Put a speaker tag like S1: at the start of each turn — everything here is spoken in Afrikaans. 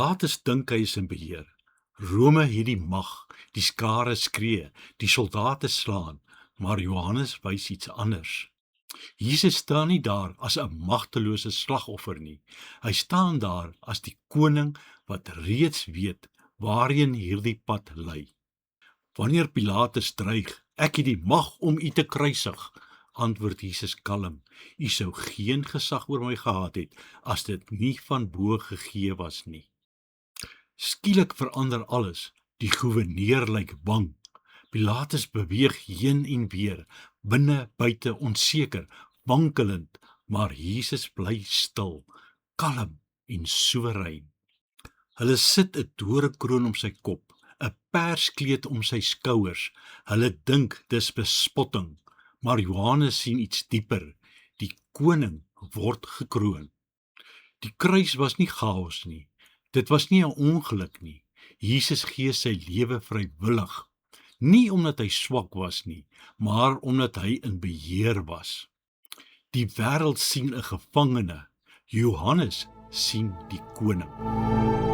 S1: Pilatus dink hy is in beheer. Rome het die mag, die skare skree, die soldate slaan, maar Johannes wys iets anders. Jesus staan nie daar as 'n magtelose slagoffer nie. Hy staan daar as die koning wat reeds weet waarheen hierdie pad lei. Wanneer Pilatus dreig, ek het die mag om u te kruisig, antwoord Jesus kalm, u sou geen gesag oor my gehad het, as dit nie van bo gegee was nie. Skielik verander alles, die goewerneur lyk bang. Pilatus beweeg heen en weer, binne, buite, onseker, wankelend, maar Jesus bly stil, kalm en soewerein. Hulle sit 'n doringkroon om sy kop, 'n perskleed om sy skouers. Hulle dink dis bespotting, maar Johannes sien iets dieper. Die koning word gekroon. Die kruis was nie chaos nie. Dit was nie 'n ongeluk nie. Jesus gee sy lewe vrywillig. Nie omdat hy swak was nie, maar omdat hy in beheer was. Die wêreld sien 'n gevangene. Johannes sien die koning.